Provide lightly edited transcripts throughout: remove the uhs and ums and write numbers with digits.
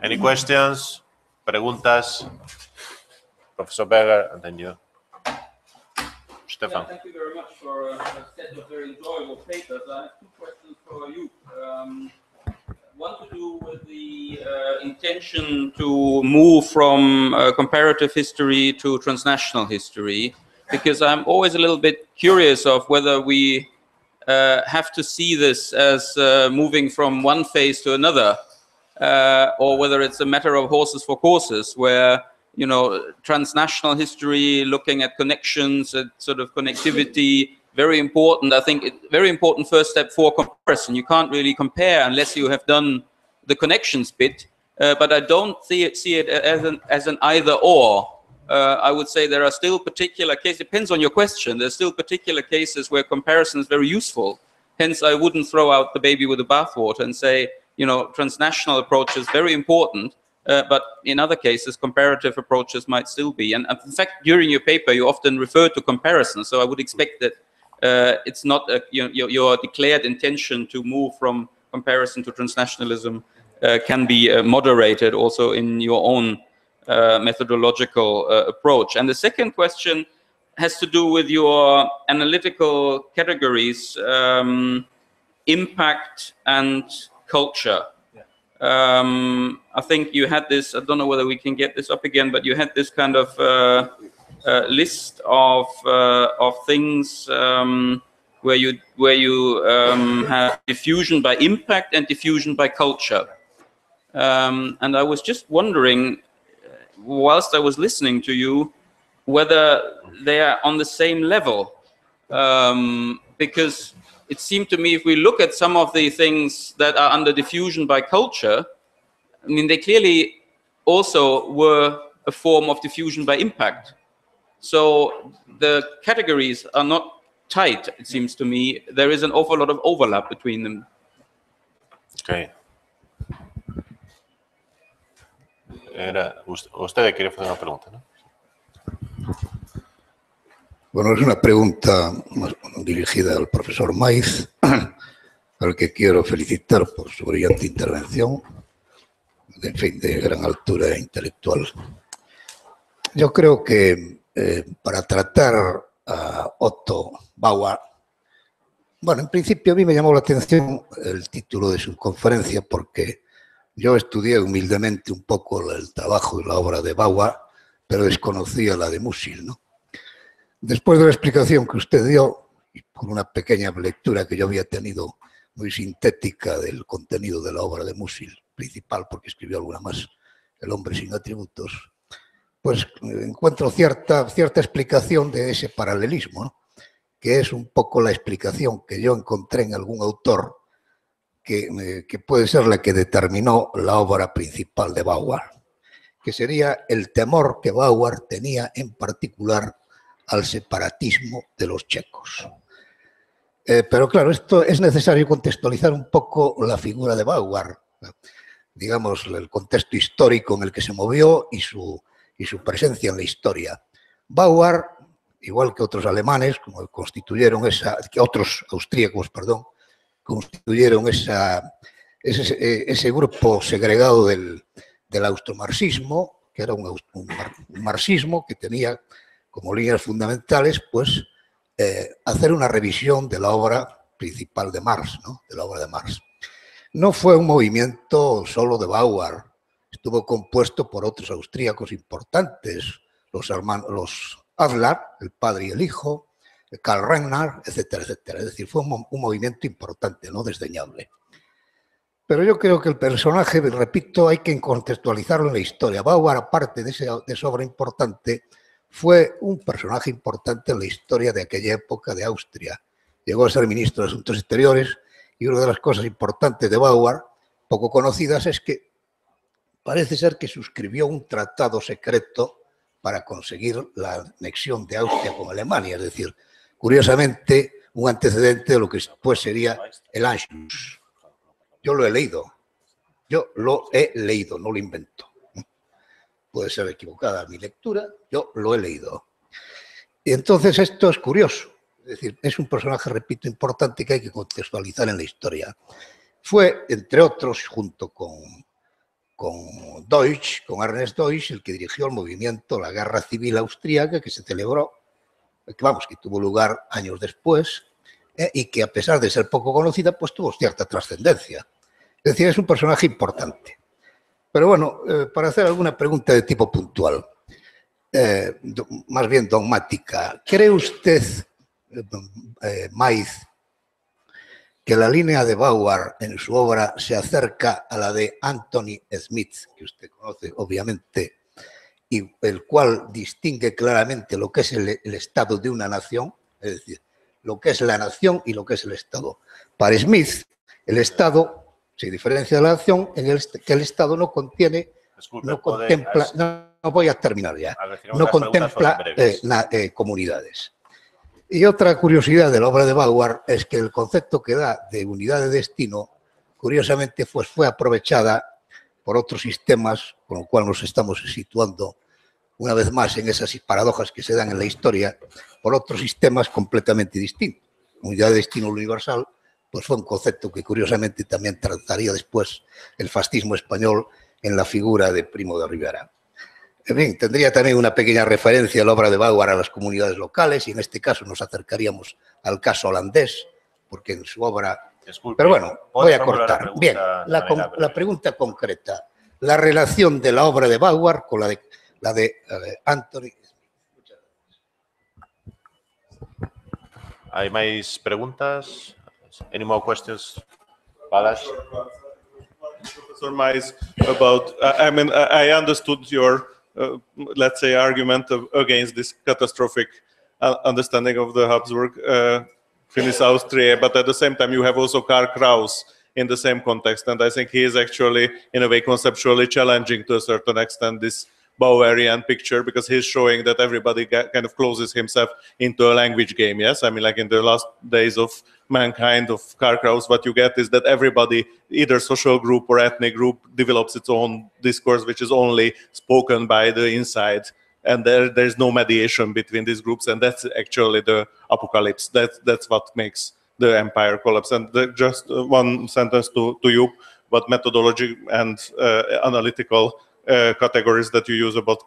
Any questions? Preguntas? Professor Berger, and then you. Stefan. Yeah, thank you very much for a set of very enjoyable papers. I have two questions for you. One to do with the intention to move from comparative history to transnational history, because I'm always a little bit curious of whether we have to see this as moving from one phase to another, or whether it's a matter of horses for courses, where, you know, transnational history, looking at connections, at sort of connectivity, very important. I think very important first step for comparison. You can't really compare unless you have done the connections bit, but I don't see it as an either or. I would say there are still particular cases, depends on your question, there's still particular cases where comparison is very useful. Hence, I wouldn't throw out the baby with the bathwater and say, you know, transnational approach is very important, but in other cases, comparative approaches might still be. And in fact, during your paper, you often refer to comparison. So I would expect that it's not your declared intention to move from comparison to transnationalism can be moderated also in your own methodological approach. And the second question has to do with your analytical categories, impact and culture. I think you had this, I don't know whether we can get this up again, but you had this kind of list of things where you have diffusion by impact and diffusion by culture. And I was just wondering, whilst I was listening to you, whether they are on the same level, because it seemed to me, if we look at some of the things that are under diffusion by culture, I mean, they clearly also were a form of diffusion by impact. So the categories are not tight, it seems to me. There is an awful lot of overlap between them. Okay. Usted quiere hacer una pregunta, ¿no? Bueno, es una pregunta dirigida al profesor Maiz, al que quiero felicitar por su brillante intervención, en fin, de gran altura intelectual. Yo creo que para tratar a Otto Bauer, bueno, en principio a mí me llamó la atención el título de su conferencia, porque yo estudié humildemente un poco el trabajo y la obra de Bauer, pero desconocía la de Musil, ¿no? Después de la explicación que usted dio, y por una pequeña lectura que yo había tenido muy sintética del contenido de la obra de Musil, principal porque escribió alguna más, El hombre sin atributos, pues encuentro cierta explicación de ese paralelismo, ¿no? Que es un poco la explicación que yo encontré en algún autor que puede ser la que determinó la obra principal de Bauer, que sería el temor que Bauer tenía en particular al separatismo de los checos. Pero claro, esto es necesario contextualizar un poco la figura de Bauer, digamos, el contexto histórico en el que se movió y su presencia en la historia. Bauer, igual que otros alemanes, como constituyeron otros austríacos, perdón, constituyeron ese grupo segregado del austromarxismo, que era un marxismo que tenía como líneas fundamentales, pues, hacer una revisión de la obra principal de Marx, ¿no? De la obra de Marx. No fue un movimiento solo de Bauer, estuvo compuesto por otros austríacos importantes, los Adler, el padre y el hijo, Karl Renner, etcétera, etcétera. Es decir, fue un movimiento importante, no desdeñable. Pero yo creo que el personaje, repito, hay que contextualizarlo en la historia. Bauer, aparte de esa obra importante, fue un personaje importante en la historia de aquella época de Austria. Llegó a ser ministro de Asuntos Exteriores y una de las cosas importantes de Bauer, poco conocidas, es que parece ser que suscribió un tratado secreto para conseguir la anexión de Austria con Alemania. Es decir, curiosamente, un antecedente de lo que después sería el Anschluss. Yo lo he leído, no lo invento. Puede ser equivocada mi lectura, yo lo he leído. Y entonces esto es curioso, es decir, es un personaje, repito, importante que hay que contextualizar en la historia. Fue, entre otros, junto con Deutsch, con Ernest Deutsch, el que dirigió el movimiento, la Guerra Civil Austríaca, que se celebró, que tuvo lugar años después, y que a pesar de ser poco conocida, pues tuvo cierta trascendencia. Es decir, es un personaje importante. Pero bueno, para hacer alguna pregunta de tipo puntual, más bien dogmática, ¿cree usted, Maiz, que la línea de Bauer en su obra se acerca a la de Anthony Smith, que usted conoce obviamente, y el cual distingue claramente lo que es el estado de una nación, es decir, lo que es la nación y lo que es el estado? Para Smith, el estado se diferencia de la nación en que el estado no contiene, no contempla, no voy a terminar ya, no contempla comunidades. Y otra curiosidad de la obra de Bauer es que el concepto que da de unidad de destino, curiosamente, pues fue aprovechada por otros sistemas, con lo cual nos estamos situando una vez más en esas paradojas que se dan en la historia, por otros sistemas completamente distintos. Unidad de destino universal, pues fue un concepto que curiosamente también trataría después el fascismo español en la figura de Primo de Rivera. En fin, tendría también una pequeña referencia a la obra de Bauer a las comunidades locales, y en este caso nos acercaríamos al caso holandés, porque en su obra... Disculpe, pero bueno, voy a cortar. Bien, la pregunta concreta. La relación de la obra de Bauer con la de Anthony. ¿Hay más preguntas? Any more questions? Balas? Professor Mais, about, I mean, I understood your, let's say, argument against this catastrophic understanding of the Habsburg Finnish Austria, but at the same time, you have also Karl Kraus in the same context, and I think he is actually, in a way, conceptually challenging to a certain extent this Bauerian picture, because he's showing that everybody kind of closes himself into a language game. Yes, I mean, like in the last days of mankind of Karl Kraus, what you get is that everybody, either social group or ethnic group, develops its own discourse, which is only spoken by the inside, and there's no mediation between these groups, and that's actually the apocalypse. That's what makes the empire collapse. And just one sentence to you, what methodology and analytical categories that you use about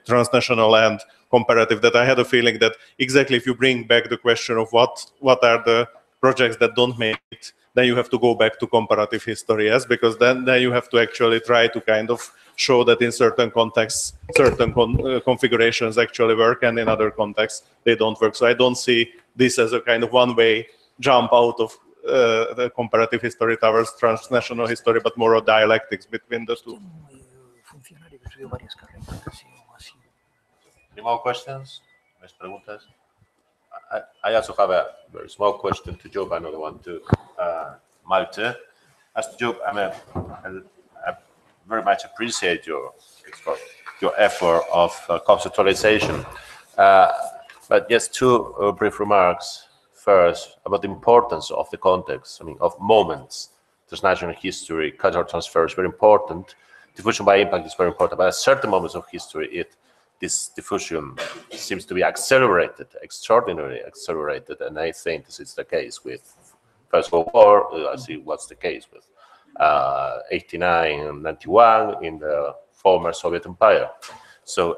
transnational and comparative, that I had a feeling that exactly if you bring back the question of what are the projects that don't make it, then you have to go back to comparative history, yes, because then you have to actually try to kind of show that in certain contexts, certain configurations actually work, and in other contexts, they don't work. So I don't see this as a kind of one-way jump out of the comparative history towards transnational history, but more of dialectics between the two. Any more questions? I also have a very small question to Job, another one to Malte. As to Job, I very much appreciate your effort of conceptualization. But just two brief remarks. First, about the importance of the context, I mean, of moments. Transnational history, cultural transfer is very important. Diffusion by impact is very important, but at certain moments of history, this diffusion seems to be accelerated, extraordinarily accelerated, and I think this is the case with First World War. I see what's the case with 89 and 91 in the former Soviet Empire. So,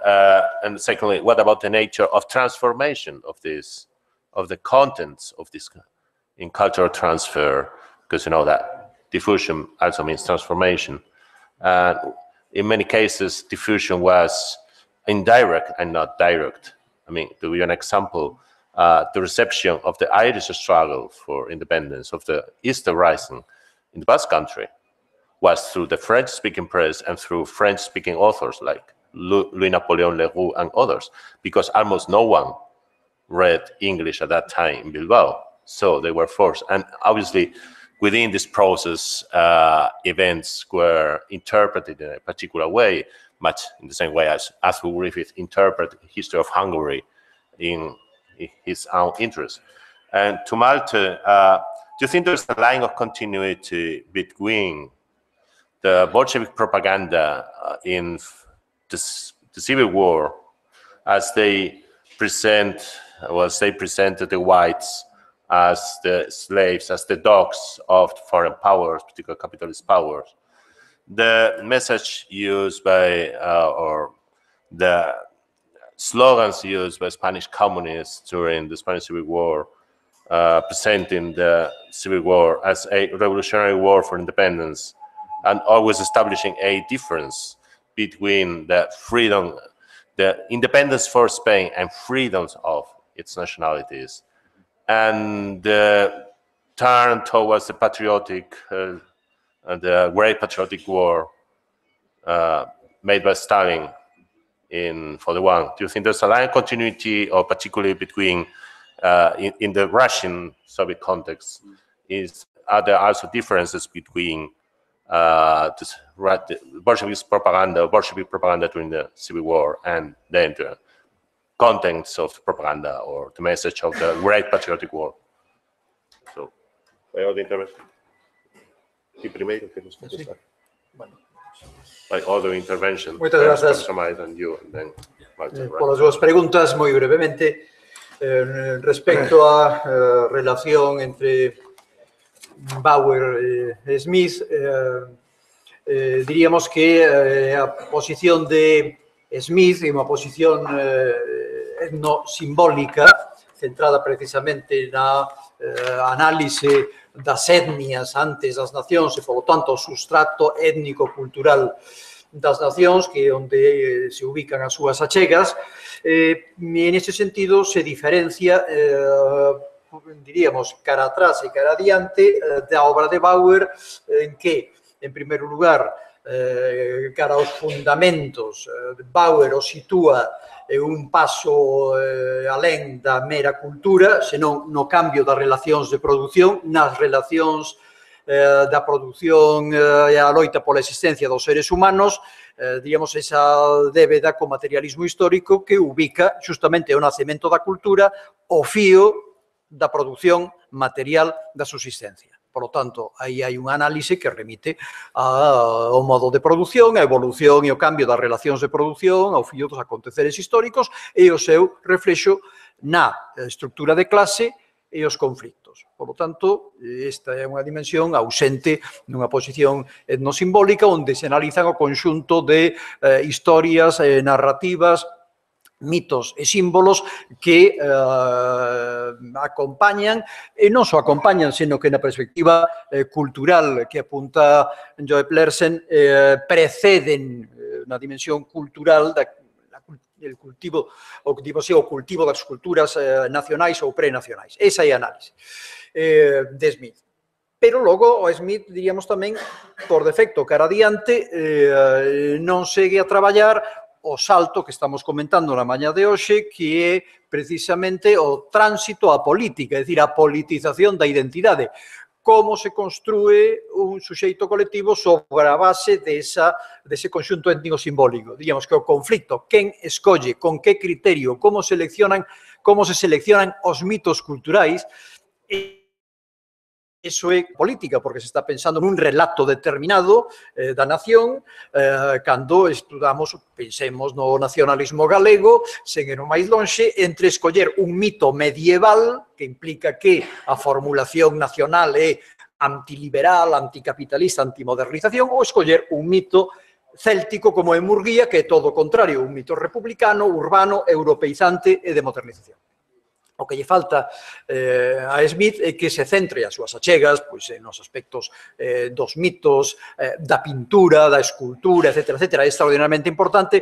and secondly, what about the nature of transformation of this, of the contents of this in cultural transfer? Because you know that diffusion also means transformation. In many cases, diffusion was indirect and not direct. I mean, to give you an example, the reception of the Irish struggle for independence, of the Easter Rising in the Basque Country, was through the French-speaking press and through French-speaking authors like Louis-Napoléon Leroux and others, because almost no one read English at that time in Bilbao, so they were forced. And obviously, within this process, events were interpreted in a particular way, much in the same way as Arthur Griffith interpreted the history of Hungary in his own interest. And to Malte, do you think there's a line of continuity between the Bolshevik propaganda in the Civil War, as they presented the whites as the slaves, as the dogs of foreign powers, particularly capitalist powers, the message used by, or the slogans used by Spanish communists during the Spanish Civil War, presenting the Civil War as a revolutionary war for independence, and always establishing a difference between the freedom, the independence for Spain and freedoms of its nationalities, and the turn towards the patriotic, the Great Patriotic War made by Stalin in 41. Do you think there's a line of continuity, or particularly between, in the Russian Soviet context, are there also differences between the Bolshevik propaganda during the Civil War and then the contents of propaganda or the message of the Great Patriotic War? So, other intervention? Sí, primero que nos contestar. By other intervention. Muchas gracias. And you, and then Martin, right? Por las dos preguntas, muy brevemente, respecto a relación entre Bauer y Smith, diríamos que a posición de Smith é unha posición etnosimbólica, centrada precisamente na análise das etnias antes das nacións e, polo tanto, o substrato étnico-cultural das nacións, que é onde se ubican as súas achegas. E, neste sentido, se diferencia, diríamos, cara atrás e cara adiante da obra de Bauer, en que, en primeiro lugar, cara aos fundamentos, Bauer o sitúa un paso alén da mera cultura, senón no cambio das relacións de produción, nas relacións da produción e a loita pola existencia dos seres humanos, digamos, esa débeda co materialismo histórico que ubica justamente o nacemento da cultura o fío da produción material da subsistencia. Por lo tanto, aí hai un análise que remite ao modo de produción, a evolución e o cambio das relacións de produción, ao fío dos aconteceres históricos e o seu reflexo na estructura de clase e os conflitos. Por lo tanto, esta é unha dimensión ausente nunha posición etnosimbólica onde se analizan o conxunto de historias, narrativas, mitos e símbolos que acompañan, e non só acompañan, sino que na perspectiva cultural que apunta Joe Plersen preceden na dimensión cultural del cultivo, o cultivo das culturas nacionais ou prenacionais. Esa é a análise de Smith. Pero logo o Smith, diríamos tamén, por defecto, cara adiante, non segue a traballar o salto que estamos comentando na mañá de hoxe, que é precisamente o tránsito á política, é dicir, a politización da identidade. Como se construe un suxeito colectivo sobre a base dese conxunto étnico simbólico. Digamos que o conflicto, quen escolle, con que criterio, como se seleccionan os mitos culturais, Eso é política, porque se está pensando nun relato determinado da nación, cando estudamos, pensemos no nacionalismo galego, sen ir máis lonxe, entre escoller un mito medieval, que implica que a formulación nacional é antiliberal, anticapitalista, antimodernización, ou escoller un mito céltico como é Murguía, que é todo o contrario, un mito republicano, urbano, europeizante e de modernización. O que lle falta a Smith é que se centre as súas achegas nos aspectos dos mitos, da pintura, da escultura, etc. É extraordinariamente importante,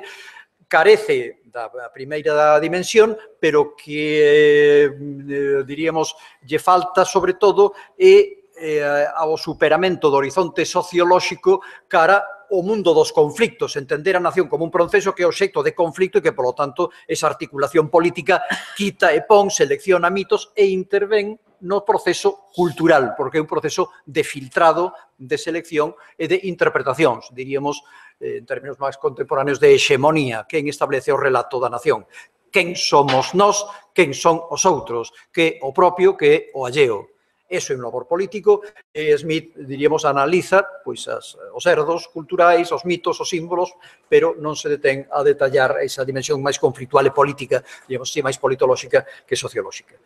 carece da primeira dimensión, pero que, diríamos, lle falta, sobre todo, ao superamento do horizonte sociolóxico cara o mundo dos conflictos, entender a nación como un proceso que é obxecto de conflicto e que, polo tanto, esa articulación política quita e pon, selecciona mitos e intervén no proceso cultural, porque é un proceso de filtrado, de selección e de interpretacións, diríamos, en términos máis contemporáneos, de hexemonía, quen establece o relato da nación, quen somos nós, quen son os outros, que o propio, que é o alleo. Eso é un labor político, e Smith, diríamos, analiza os herdos culturais, os mitos, os símbolos, pero non se detén a detallar esa dimensión máis conflictual e política, digamos, máis politolóxica que sociolóxica.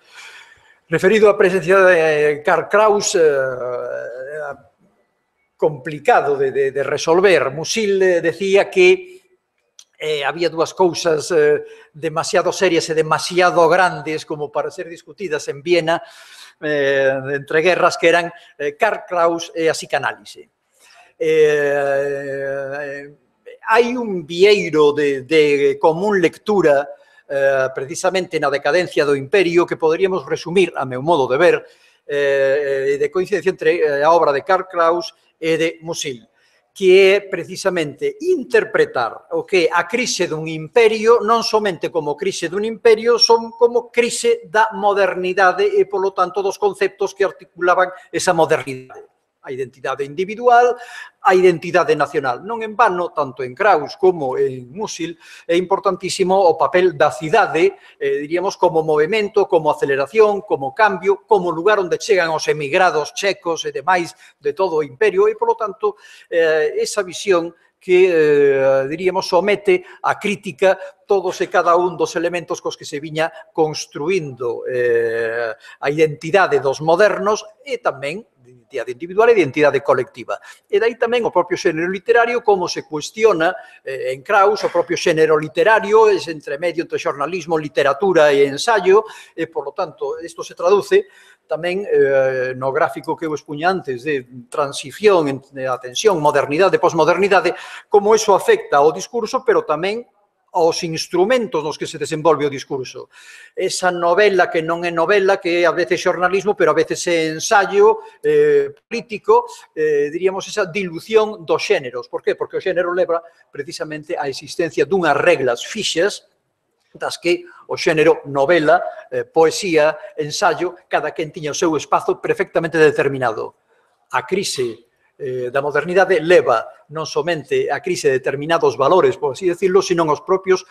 Referido á presencia de Karl Kraus, complicado de resolver. Musil decía que había dúas cousas demasiado serias e demasiado grandes como para ser discutidas en Viena entre guerras, que eran Karl Kraus e a psicanálise. Hai un vieiro de común lectura precisamente na decadencia do imperio que poderíamos resumir, a meu modo de ver, de coincidencia entre a obra de Karl Kraus e de Musil, que é precisamente interpretar o que a crise dun imperio non somente como crise dun imperio, son como crise da modernidade e, polo tanto, dos conceptos que articulaban esa modernidade. A identidade individual, a identidade nacional. Non en vano, tanto en Kraus como en Musil, é importantísimo o papel da cidade, diríamos, como movimento, como aceleración, como cambio, como lugar onde chegan os emigrados checos e demais de todo o imperio, e, polo tanto, esa visión que, diríamos, somete a crítica todos e cada un dos elementos cos que se viña construindo a identidade dos modernos e tamén identidade individual e identidade colectiva. E dai tamén o propio xénero literario, como se cuestiona en Kraus o propio xénero literario, es entre medio entre xornalismo, literatura e ensayo, e, por lo tanto, isto se traduce tamén no gráfico que eu expuña antes de transición, a tensión, modernidade, posmodernidade, como eso afecta ao discurso, pero tamén aos instrumentos nos que se desenvolve o discurso. Esa novela que non é novela, que a veces é xornalismo, pero a veces é ensayo político, diríamos esa dilución dos xéneros. Por qué? Porque o xénero leva precisamente a existencia dunhas reglas fixas das que o xénero novela, poesía, ensayo, cada quen tiña o seu espazo perfectamente determinado. A crise da modernidade leva non somente a crise de determinados valores, por así decirlo, sino os propios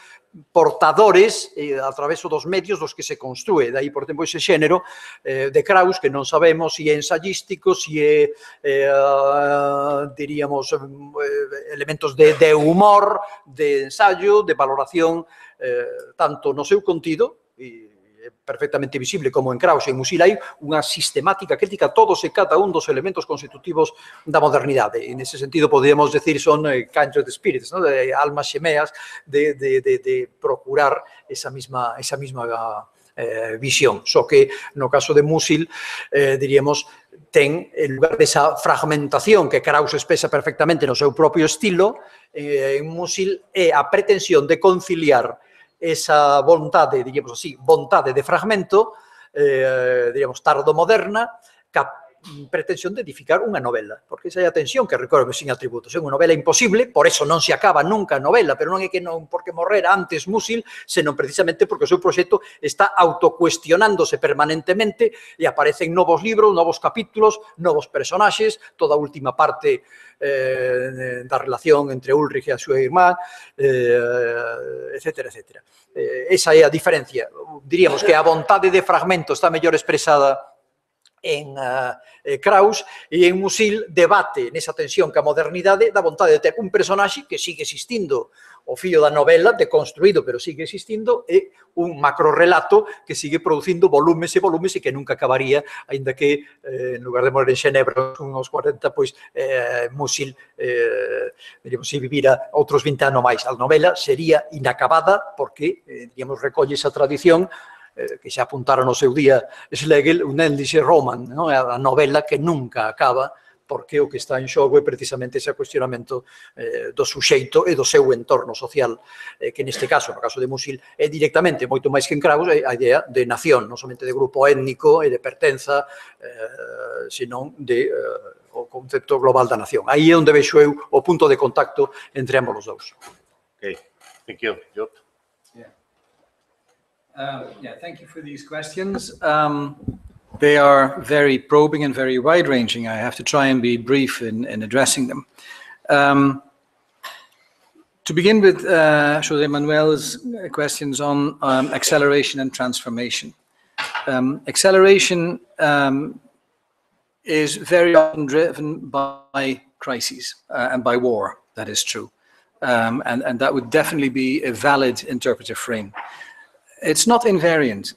portadores a través dos medios dos que se construe. Daí, por exemplo, ese xénero de Kraus, que non sabemos se é ensayístico, se é, diríamos, elementos de humor, de ensayo, de valoración, tanto no seu contido, perfectamente visible como en Kraus e en Musil, hai unha sistemática crítica a todos e cada un dos elementos constitutivos da modernidade. En ese sentido, podríamos decir, son kindred spirits, ¿no? De almas xemeas, de procurar esa misma visión. Só que, no caso de Musil, diríamos, ten, en lugar desa fragmentación que Kraus expresa perfectamente no seu propio estilo, en Musil é a pretensión de conciliar esa vontade, diríamos así, vontade de fragmento, diríamos, tardo-moderna, ca pretensión de edificar unha novela, porque esa é a tensión que recorre sin atributos. É unha novela imposible, por eso non se acaba nunca a novela, pero non é que non porque morrera antes Musil, senón precisamente porque o seu proxecto está autocuestionándose permanentemente e aparecen novos libros, novos capítulos, novos personaxes, toda a última parte da relación entre Ulrich e a súa irmá, etcétera, etcétera. Esa é a diferencia. Diríamos que a vontade de fragmento está mellor expresada en Kraus e en Musil debate nesa tensión que a modernidade da vontade de ter un personaxe que sigue existindo, o fío da novela deconstruído, pero sigue existindo, e un macrorrelato que sigue producindo volumes e volumes e que nunca acabaría, aínda que en lugar de morir en Xenebra uns 40, pois Musil, diríamos, se vivira outros 20 anos máis. A novela sería inacabada porque, diríamos, recolle esa tradición que xa apuntara no seu día Schlegel, un endlose roman, non? A novela que nunca acaba, porque o que está en xogo é precisamente ese cuestionamento do suxeito e do seu entorno social, que neste caso, no caso de Musil, é directamente, moito máis que en Kraus, a idea de nación, non somente de grupo étnico e de pertenza, senón de o concepto global da nación. Aí é onde vexo eu o punto de contacto entre ambos os dous. Okay, thank you. Job? Thank you for these questions. They are very probing and very wide-ranging. I have to try and be brief in addressing them. To begin with, José Manuel's questions on acceleration and transformation. Acceleration is very often driven by crises and by war, that is true. And that would definitely be a valid interpretive frame. It's not invariant.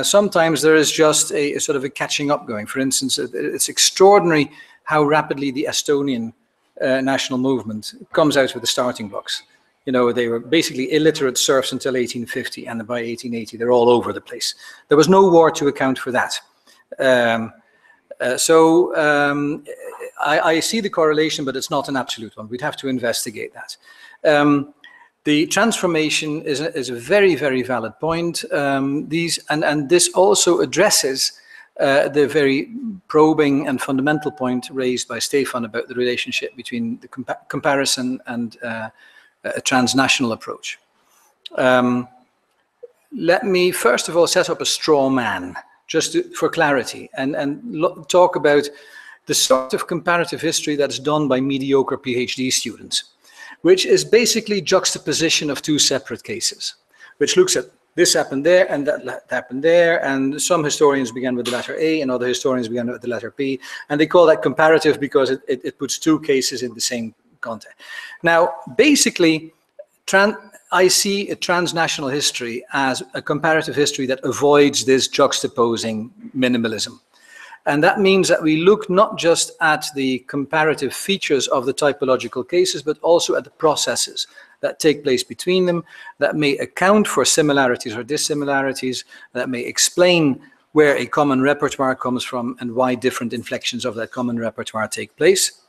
Sometimes there is just a sort of a catching up going. For instance, it's extraordinary how rapidly the Estonian national movement comes out with the starting blocks. You know, they were basically illiterate serfs until 1850, and by 1880 they're all over the place. There was no war to account for that. I see the correlation, but it's not an absolute one. We'd have to investigate that. The transformation is a very, very valid point. This also addresses the very probing and fundamental point raised by Stefan about the relationship between the comparison and a transnational approach. Let me first of all set up a straw man, just for clarity, and talk about the sort of comparative history that's done by mediocre PhD students, which is basically juxtaposition of two separate cases, which looks at this happened there and that happened there, and some historians began with the letter A and other historians began with the letter B, and they call that comparative because it puts two cases in the same context. Now, basically, I see a transnational history as a comparative history that avoids this juxtaposing minimalism. And that means that we look not just at the comparative features of the typological cases, but also at the processes that take place between them, that may account for similarities or dissimilarities, that may explain where a common repertoire comes from and why different inflections of that common repertoire take place.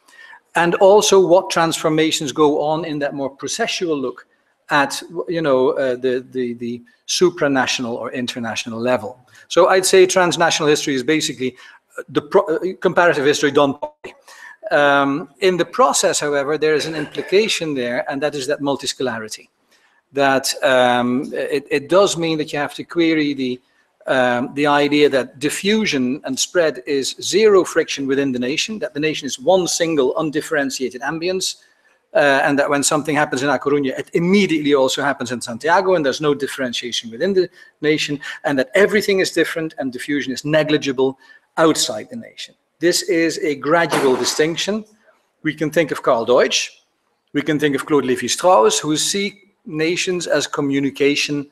And also what transformations go on in that more processual look at, you know, the supranational or international level. So I'd say transnational history is basically the comparative history done properly. In the process, however, there is an implication there, and that is that multiscalarity. That it does mean that you have to query the idea that diffusion and spread is zero friction within the nation, that the nation is one single undifferentiated ambience, and that when something happens in A Coruña, it immediately also happens in Santiago, and there's no differentiation within the nation, and that everything is different and diffusion is negligible outside the nation. This is a gradual distinction. We can think of Karl Deutsch, we can think of Claude Lévi-Strauss, who see nations as communication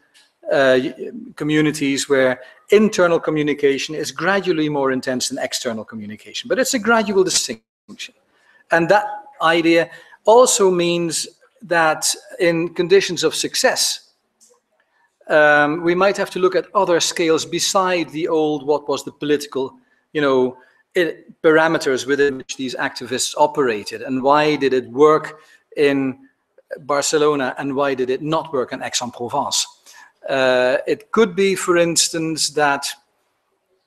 communities where internal communication is gradually more intense than external communication, but it's a gradual distinction. And that idea also means that in conditions of success, we might have to look at other scales beside the old, what was the political, you know, parameters within which these activists operated, and why did it work in Barcelona and why did it not work in Aix-en-Provence? It could be, for instance, that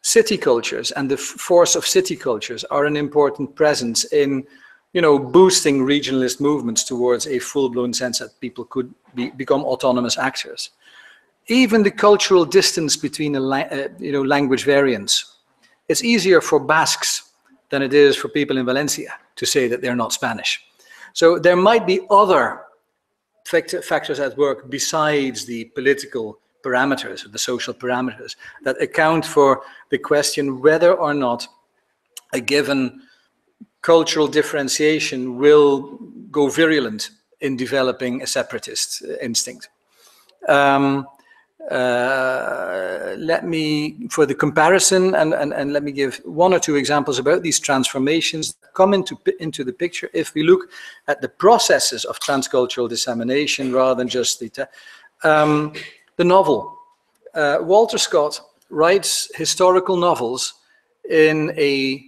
city cultures and the force of city cultures are an important presence in, you know, boosting regionalist movements towards a full-blown sense that people could become autonomous actors. Even the cultural distance between language variants. It's easier for Basques than it is for people in Valencia to say that they're not Spanish. So there might be other factors at work besides the political parameters or the social parameters that account for the question whether or not a given cultural differentiation will go virulent in developing a separatist instinct. Let me, for the comparison, and let me give one or two examples about these transformations that come into the picture if we look at the processes of transcultural dissemination rather than just the novel. Walter Scott writes historical novels in a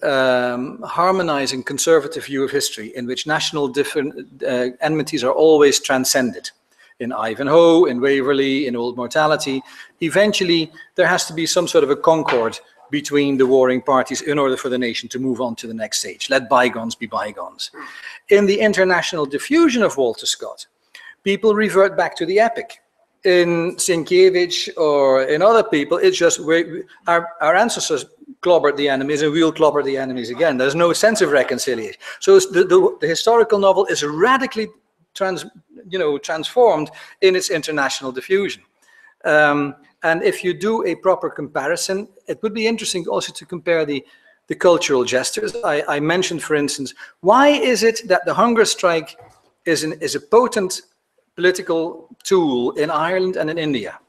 harmonizing conservative view of history in which national enmities are always transcended. In Ivanhoe, in Waverley, in Old Mortality, eventually there has to be some sort of a concord between the warring parties in order for the nation to move on to the next stage. Let bygones be bygones. In the international diffusion of Walter Scott, people revert back to the epic. In Sienkiewicz or in other people, it's just our ancestors clobbered the enemies and we'll clobber the enemies again. There's no sense of reconciliation. So the historical novel is radically transformed in its international diffusion. And if you do a proper comparison, it would be interesting also to compare the cultural gestures. I mentioned, for instance, why is it that the hunger strike is a potent political tool in Ireland and in India?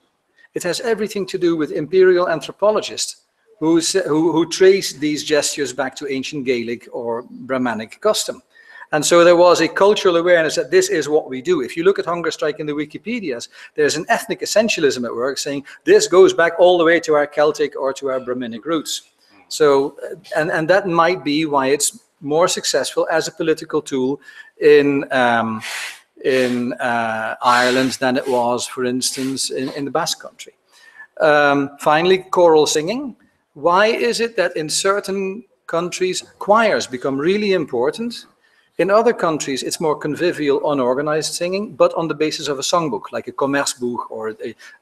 It has everything to do with imperial anthropologists who trace these gestures back to ancient Gaelic or Brahmanic custom. And so there was a cultural awareness that this is what we do. If you look at hunger strike in the Wikipedias, there's an ethnic essentialism at work saying this goes back all the way to our Celtic or to our Brahminic roots. So, and that might be why it's more successful as a political tool in Ireland than it was, for instance, in the Basque Country. Finally, choral singing. Why is it that in certain countries choirs become really important? In other countries, it's more convivial, unorganized singing, but on the basis of a songbook, like a commerceboek or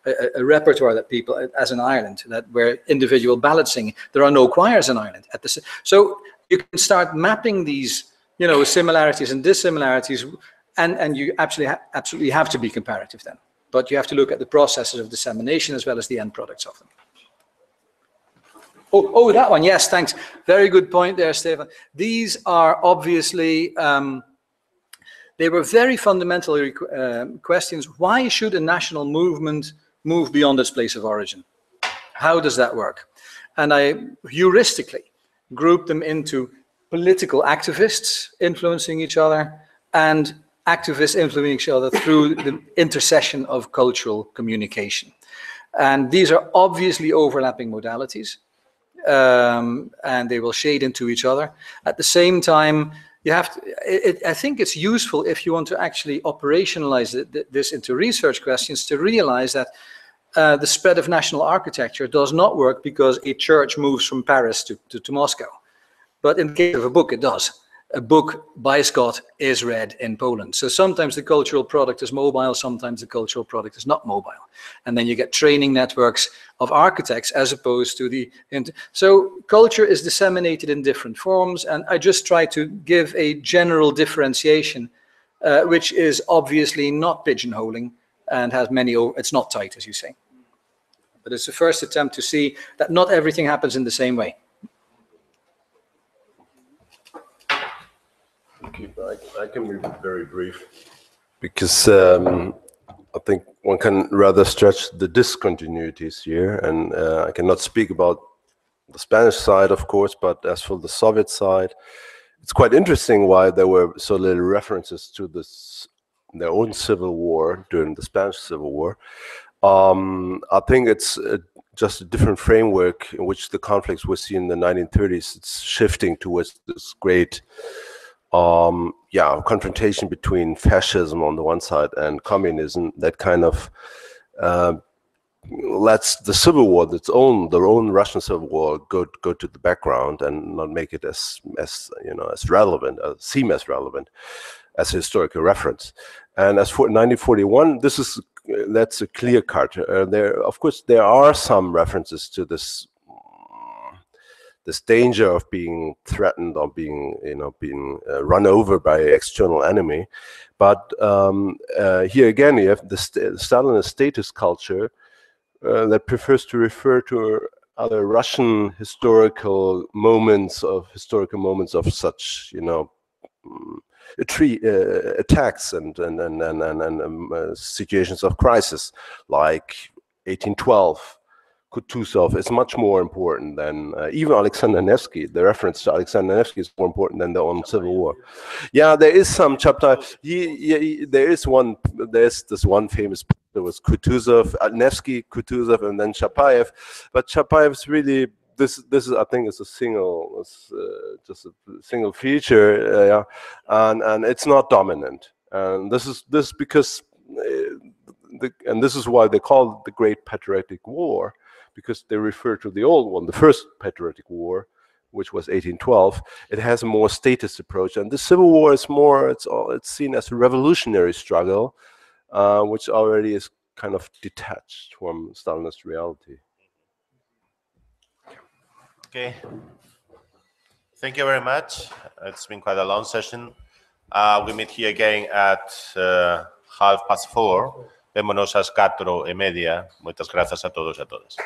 a repertoire that people, as in Ireland, that where individual ballad singing. There are no choirs in Ireland. So you can start mapping these, similarities and dissimilarities, and you absolutely have to be comparative then. But you have to look at the processes of dissemination as well as the end products of them. Oh, that one. Yes, thanks. Very good point there, Stefan. These are obviously, they were very fundamental questions. Why should a national movement move beyond its place of origin? How does that work? And I heuristically grouped them into political activists influencing each other and activists influencing each other through the intercession of cultural communication. And these are obviously overlapping modalities. And they will shade into each other. At the same time, you have to, I think it's useful if you want to actually operationalize this into research questions to realize that the spread of national architecture does not work because a church moves from Paris to Moscow. But in the case of a book, it does. A book by Scott is read in Poland. So sometimes the cultural product is mobile, sometimes the cultural product is not mobile. And then you get training networks of architects as opposed to the... So culture is disseminated in different forms, and I just try to give a general differentiation, which is obviously not pigeonholing and has many... It's not tight, as you say. But it's the first attempt to see that not everything happens in the same way. I can be very brief because I think one can rather stretch the discontinuities here, and I cannot speak about the Spanish side, of course, but as for the Soviet side, it's quite interesting why there were so little references to their own civil war during the Spanish Civil War. I think it's just a different framework in which the conflicts we see in the 1930s. It's shifting towards this great confrontation between fascism on the one side and communism that kind of lets the civil war, their own Russian civil war, go to the background and not make it as relevant, seem as relevant as a historical reference. And as for 1941, that's a clear cut. Of course, there are some references to this danger of being threatened or being run over by an external enemy. But here again, you have the Stalinist status culture that prefers to refer to other Russian historical moments of such, attacks and situations of crisis, like 1812. Kutuzov is much more important than even Alexander Nevsky. The reference to Alexander Nevsky is more important than their own civil war. Yeah, there is some chapter. There's this one famous. There was Kutuzov, Nevsky, Kutuzov, and then Chapayev. But Chapayev's really this is I think it's just a single feature, and it's not dominant. And this is because this is why they call it the Great Patriotic War, because they refer to the old one, the First Patriotic War, which was 1812. It has a more statist approach, and the Civil War is more. It's seen as a revolutionary struggle, which already is kind of detached from Stalinist reality. Okay. Thank you very much. It's been quite a long session. We meet here again at 4:30. Vémonos às 4:30. Muchas gracias a todos y a todas.